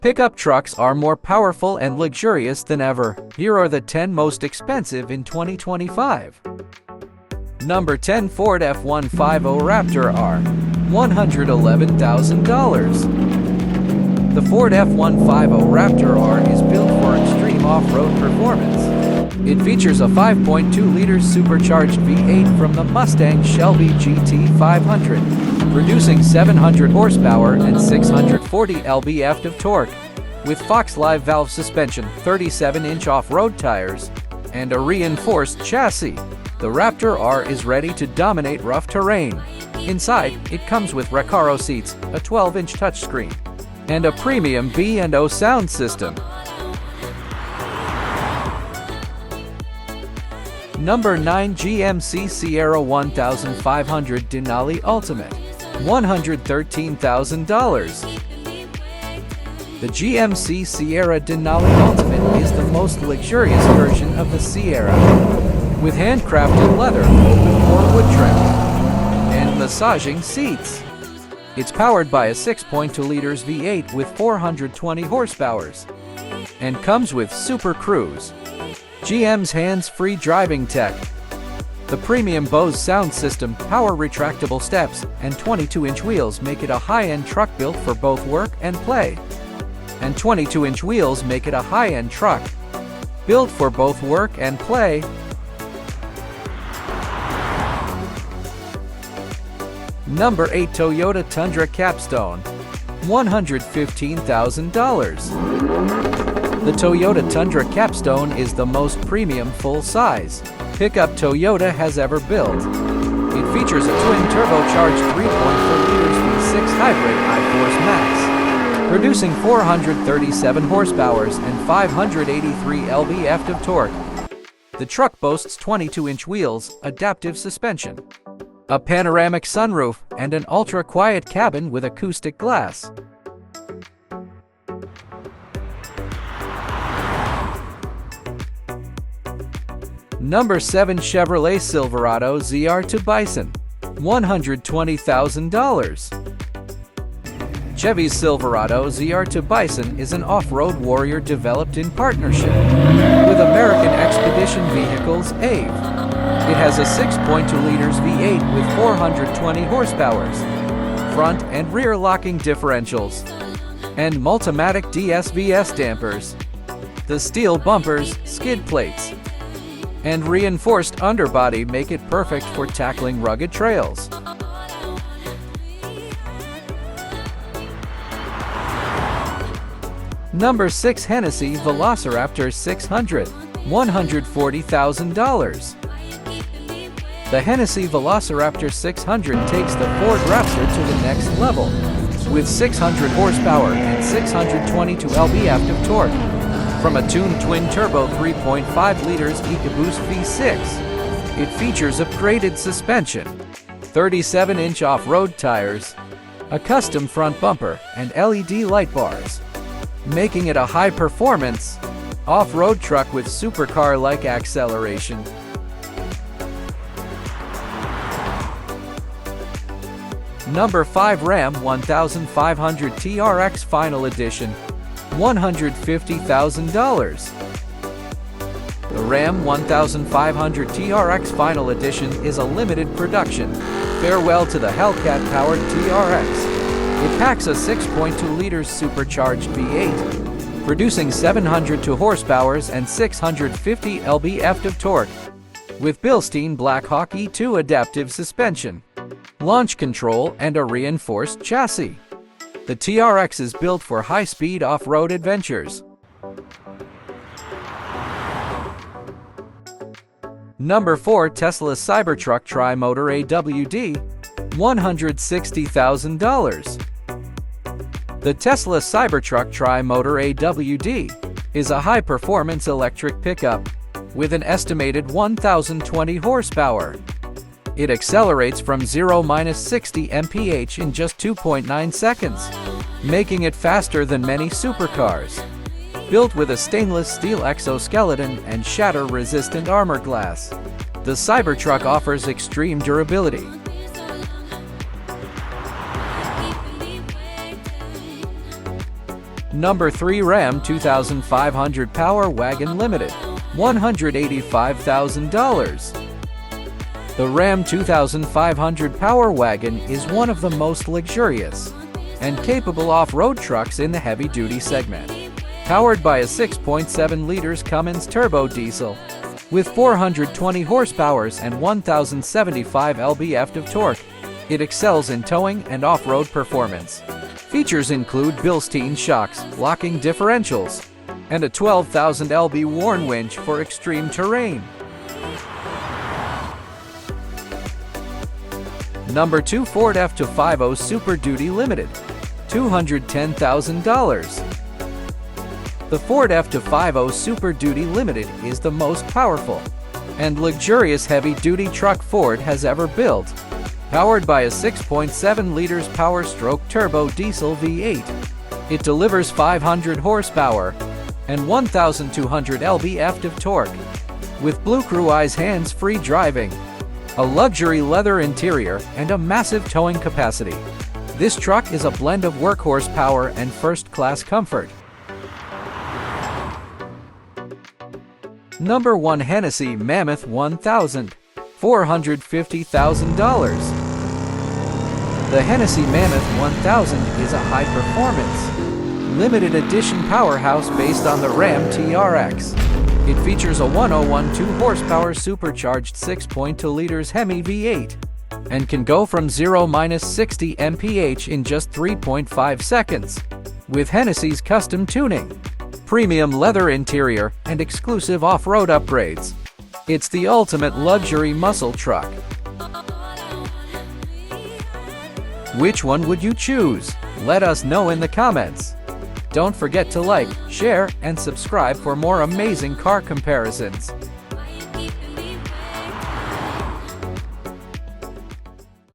Pickup trucks are more powerful and luxurious than ever. Here are the 10 most expensive in 2025. Number 10. Ford F-150 Raptor R, $111,000. The Ford F-150 Raptor R is built for extreme off-road performance. It features a 5.2-liter supercharged V8 from the Mustang Shelby GT500, producing 700 horsepower and 640 lb-ft of torque. With Fox Live valve suspension, 37-inch off-road tires, and a reinforced chassis, the Raptor R is ready to dominate rough terrain. Inside, it comes with Recaro seats, a 12-inch touchscreen, and a premium B&O sound system. Number 9. GMC Sierra 1500 Denali Ultimate, $113,000. The GMC Sierra Denali Ultimate is the most luxurious version of the Sierra, with handcrafted leather, open-floor wood trim, and massaging seats. It's powered by a 6.2-liter V8 with 420 horsepower, and comes with Super Cruise, GM's hands-free driving tech, the premium Bose sound system, power retractable steps, and 22-inch wheels make it a high-end truck built for both work and play. And 22-inch wheels make it a high-end truck built for both work and play. Number 8. Toyota Tundra Capstone, $115,000. The Toyota Tundra Capstone is the most premium full-size pickup Toyota has ever built. It features a twin-turbocharged 3.4-liter V6 hybrid I-Force Max, producing 437 horsepower and 583 lb-ft of torque. The truck boasts 22-inch wheels, adaptive suspension, a panoramic sunroof, and an ultra-quiet cabin with acoustic glass. Number 7. Chevrolet Silverado ZR to Bison, $120,000. Chevy's Silverado ZR to Bison is an off-road warrior developed in partnership with American Expedition Vehicles AVE. It has a 6.2-liter V8 with 420 horsepower, front and rear locking differentials, and Multimatic DSVS dampers. The steel bumpers, skid plates, and reinforced underbody make it perfect for tackling rugged trails. Number 6. Hennessey VelociRaptor 600, $140,000. The Hennessey VelociRaptor 600 takes the Ford Raptor to the next level, with 600 horsepower and 622 lb-ft of torque. From a tuned twin-turbo 3.5-liter EcoBoost V6, it features upgraded suspension, 37-inch off-road tires, a custom front bumper, and LED light bars, making it a high-performance off-road truck with supercar-like acceleration. Number 5. Ram 1500 TRX Final Edition, $150,000. The Ram 1500 TRX Final Edition is a limited production farewell to the Hellcat-powered TRX. It packs a 6.2-liter supercharged V8, producing 702 horsepower and 650 lb-ft of torque, with Bilstein Blackhawk E2 adaptive suspension, launch control, and a reinforced chassis. The TRX is built for high-speed off-road adventures. Number 4. Tesla Cybertruck Tri-Motor AWD, $160,000. The Tesla Cybertruck Tri-Motor AWD is a high-performance electric pickup with an estimated 1,020 horsepower. It accelerates from 0–60 mph in just 2.9 seconds, making it faster than many supercars. Built with a stainless steel exoskeleton and shatter-resistant armor glass, the Cybertruck offers extreme durability. Number 3 Ram 2500 Power Wagon Limited, $185,000. The Ram 2500 Power Wagon is one of the most luxurious and capable off-road trucks in the heavy-duty segment. Powered by a 6.7 liters Cummins turbo diesel with 420 horsepower and 1075 lb-ft of torque, it excels in towing and off-road performance. Features include Bilstein shocks, locking differentials, and a 12,000 lb Warn winch for extreme terrain. Number 2 Ford F-250 Super Duty Limited, $210,000. The Ford F-250 Super Duty Limited is the most powerful and luxurious heavy-duty truck Ford has ever built. Powered by a 6.7 liters Power-Stroke turbo diesel V8, it delivers 500 horsepower and 1,200 lb-ft of torque. With Blue Crew Eyes hands-free driving, a luxury leather interior, and a massive towing capacity, this truck is a blend of workhorse power and first-class comfort. Number 1 Hennessey Mammoth 1000, $450,000. The Hennessey Mammoth 1000 is a high-performance, limited edition powerhouse based on the Ram TRX. It features a 1012 horsepower supercharged 6.2 liters Hemi V8 and can go from 0–60 mph in just 3.5 seconds. With Hennessy's custom tuning, premium leather interior, and exclusive off-road upgrades, it's the ultimate luxury muscle truck. Which one would you choose? Let us know in the comments. Don't forget to like, share, and subscribe for more amazing car comparisons.